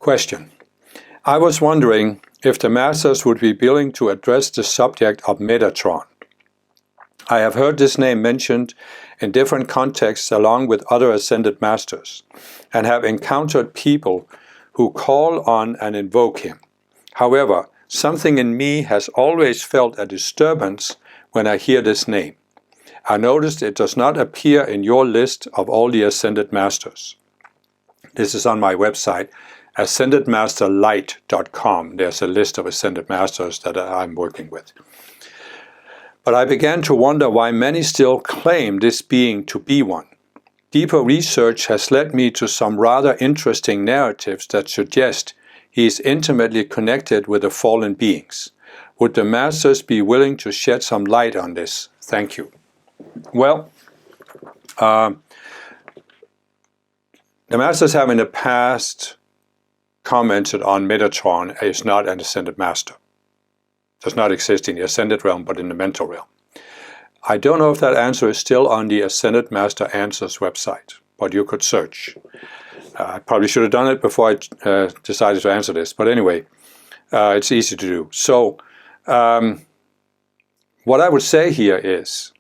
Question. I was wondering if the Masters would be willing to address the subject of Metatron. I have heard this name mentioned in different contexts along with other Ascended Masters, and have encountered people who call on and invoke him. However, something in me has always felt a disturbance when I hear this name. I noticed it does not appear in your list of all the Ascended Masters. This is on my website, ascendedmasterlight.com. There's a list of Ascended Masters that I'm working with. But I began to wonder why many still claim this being to be one. Deeper research has led me to some rather interesting narratives that suggest he is intimately connected with the fallen beings. Would the Masters be willing to shed some light on this? Thank you. Well, the Masters have in the past commented on Metatron is not an Ascended Master. Does not exist in the Ascended realm, but in the mental realm. I don't know if that answer is still on the Ascended Master Answers website, but you could search. I probably should have done it before I decided to answer this, but anyway, it's easy to do. So, what I would say here is,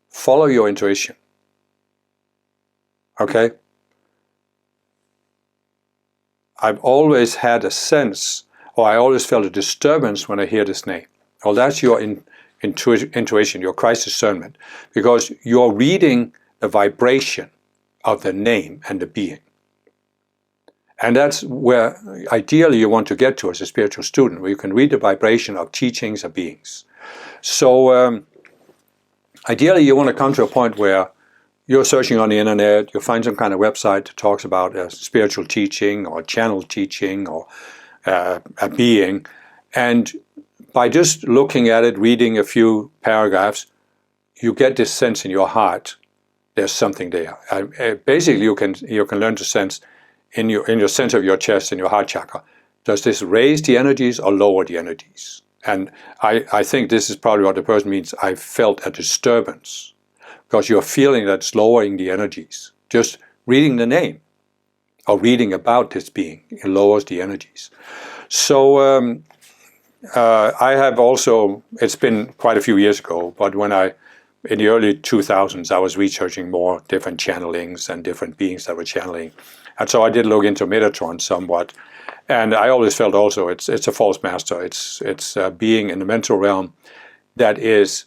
follow your intuition. Okay? I've always had a sense, or I always felt a disturbance when I hear this name. Well, that's your intuition, your Christ discernment, because you're reading the vibration of the name and the being. And that's where ideally you want to get to as a spiritual student, where you can read the vibration of teachings of beings. So ideally you want to come to a point where you're searching on the internet, you find some kind of website that talks about a spiritual teaching or channel teaching or a being, and by just looking at it, reading a few paragraphs, you get this sense in your heart there's something there. Basically, you can learn to sense in your center of your chest, in your heart chakra, does this raise the energies or lower the energies? And I think this is probably what the person means. I felt a disturbance, because you're feeling that it's lowering the energies. Just reading the name or reading about this being, it lowers the energies. So I have also, it's been quite a few years ago, but when in the early 2000s, I was researching more different channelings and different beings that were channeling. And so I did look into Metatron somewhat. And I always felt also it's a false master. It's a being in the mental realm that is,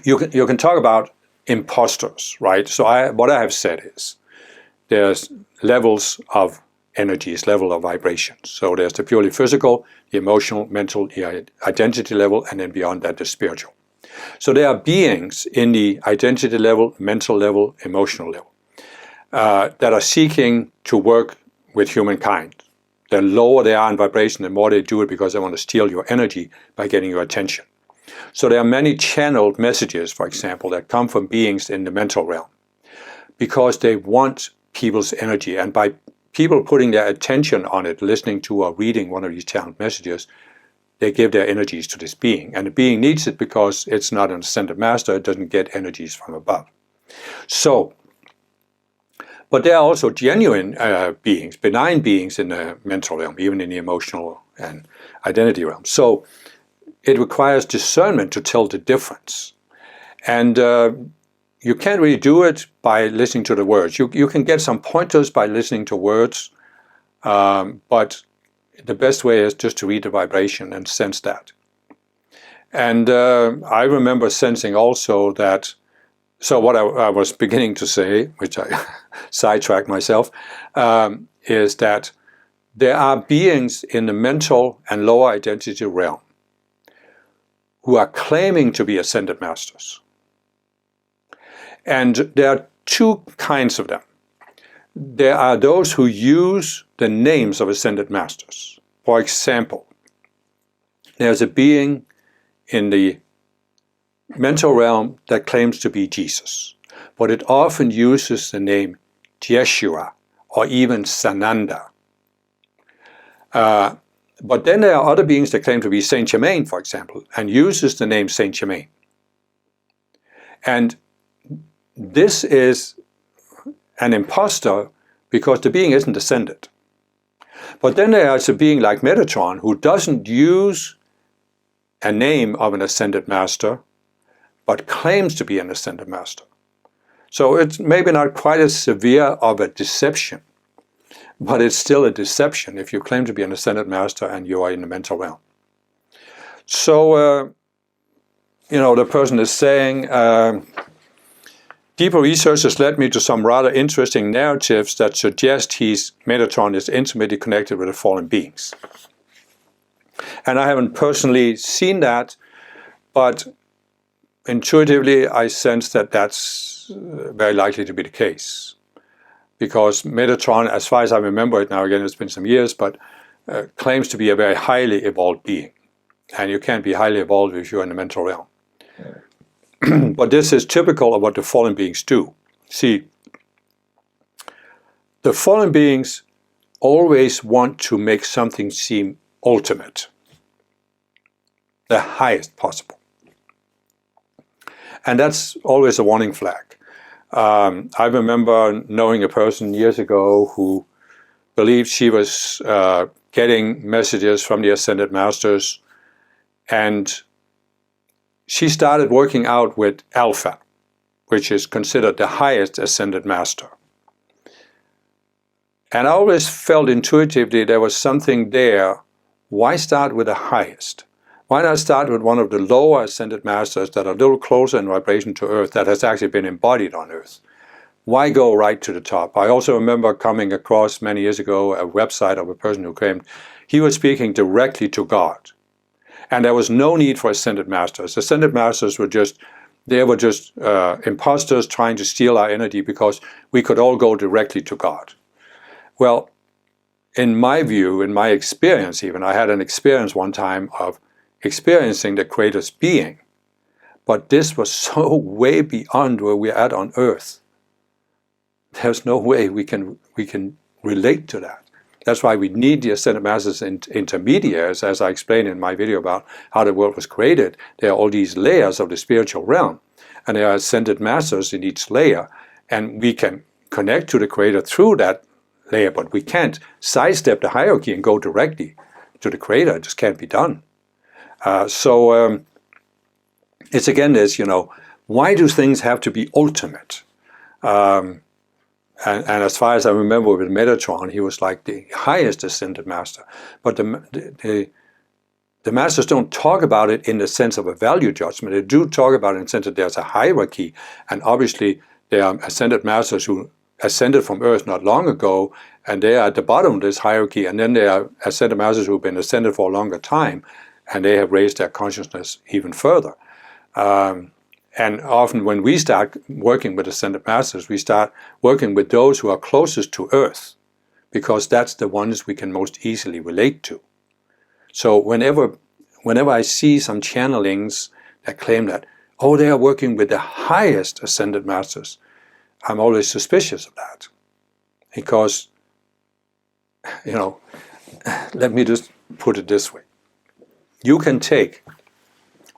you can talk about impostors, right? So what I have said is, there's levels of energies, level of vibrations. So there's the purely physical, the emotional, mental, the identity level, and then beyond that, the spiritual. So there are beings in the identity level, mental level, emotional level, that are seeking to work with humankind. The lower they are in vibration, the more they do it because they want to steal your energy by getting your attention. So there are many channeled messages, for example, that come from beings in the mental realm because they want people's energy, and by people putting their attention on it, listening to or reading one of these channeled messages, they give their energies to this being. And the being needs it because it's not an ascended master, it doesn't get energies from above. So, but there are also genuine beings, benign beings in the mental realm, even in the emotional and identity realm. So it requires discernment to tell the difference. And you can't really do it by listening to the words. You can get some pointers by listening to words, but the best way is just to read the vibration and sense that. And I remember sensing also that, so what I was beginning to say, which I sidetracked myself, is that there are beings in the mental and lower identity realm who are claiming to be ascended masters. And there are two kinds of them. There are those who use the names of ascended masters. For example, there's a being in the mental realm that claims to be Jesus, but it often uses the name Jeshua or even Sananda. But then there are other beings that claim to be Saint Germain, for example, and uses the name Saint Germain. And this is an impostor because the being isn't ascended. But then there is a being like Metatron who doesn't use a name of an ascended master, but claims to be an ascended master. So it's maybe not quite as severe of a deception, but it's still a deception if you claim to be an ascended master and you are in the mental realm. So, the person is saying, deeper research has led me to some rather interesting narratives that suggest Metatron is intimately connected with the fallen beings. And I haven't personally seen that, but intuitively I sense that that's very likely to be the case. Because Metatron, as far as I remember it now, again it's been some years, but claims to be a very highly evolved being. And you can't be highly evolved if you're in the mental realm. But this is typical of what the fallen beings do. See, the fallen beings always want to make something seem ultimate, the highest possible. And that's always a warning flag. I remember knowing a person years ago who believed she was getting messages from the Ascended Masters, and she started working out with Alpha, which is considered the highest Ascended Master. And I always felt intuitively there was something there. Why start with the highest? Why not start with one of the lower Ascended Masters that are a little closer in vibration to Earth, that has actually been embodied on Earth? Why go right to the top? I also remember coming across many years ago a website of a person who claimed he was speaking directly to God. And there was no need for Ascended Masters. Ascended Masters were just impostors trying to steal our energy because we could all go directly to God. Well, in my view, in my experience even, I had an experience one time of experiencing the Creator's being. But this was so way beyond where we're at on Earth. There's no way we can relate to that. That's why we need the Ascended Masters intermediaries, as I explained in my video about how the world was created. There are all these layers of the spiritual realm, and there are Ascended Masters in each layer, and we can connect to the Creator through that layer, but we can't sidestep the hierarchy and go directly to the Creator. It just can't be done. It's again this, why do things have to be ultimate? And as far as I remember with Metatron, he was like the highest Ascended Master. But the Masters don't talk about it in the sense of a value judgment. They do talk about it in the sense that there's a hierarchy. And obviously there are Ascended Masters who ascended from Earth not long ago, and they are at the bottom of this hierarchy. And then there are Ascended Masters who have been ascended for a longer time, and they have raised their consciousness even further. And often when we start working with Ascended Masters, we start working with those who are closest to Earth, because that's the ones we can most easily relate to. So whenever I see some channelings that claim that, oh, they are working with the highest Ascended Masters, I'm always suspicious of that. Because, let me just put it this way. You can take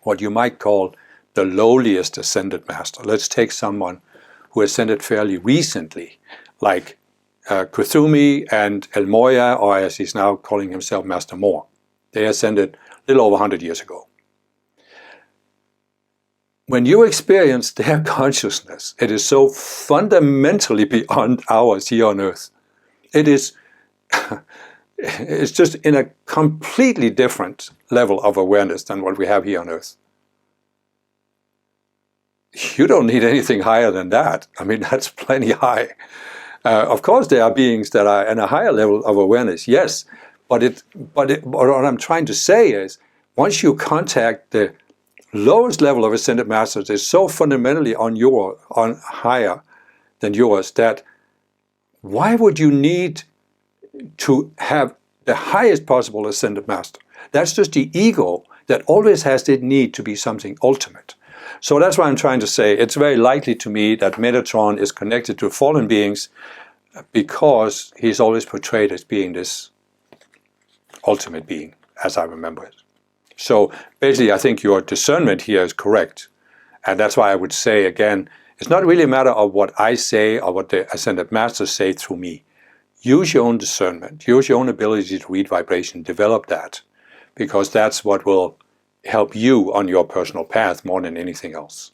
what you might call the lowliest Ascended Master. Let's take someone who ascended fairly recently, like Kuthumi and El Moya, or as he's now calling himself, Master Moore. They ascended a little over 100 years ago. When you experience their consciousness, it is so fundamentally beyond ours here on Earth. It is, it's just in a completely different level of awareness than what we have here on Earth. You don't need anything higher than that. I mean, that's plenty high. Of course, there are beings that are in a higher level of awareness, yes. But what I'm trying to say is, once you contact the lowest level of Ascended Masters, is so fundamentally on higher than yours that why would you need to have the highest possible Ascended Master? That's just the ego that always has the need to be something ultimate. So that's why I'm trying to say it's very likely to me that Metatron is connected to fallen beings because he's always portrayed as being this ultimate being, as I remember it. So basically I think your discernment here is correct. And that's why I would say again, it's not really a matter of what I say or what the Ascended Masters say through me. use your own discernment, use your own ability to read vibration, develop that, because that's what will help you on your personal path more than anything else.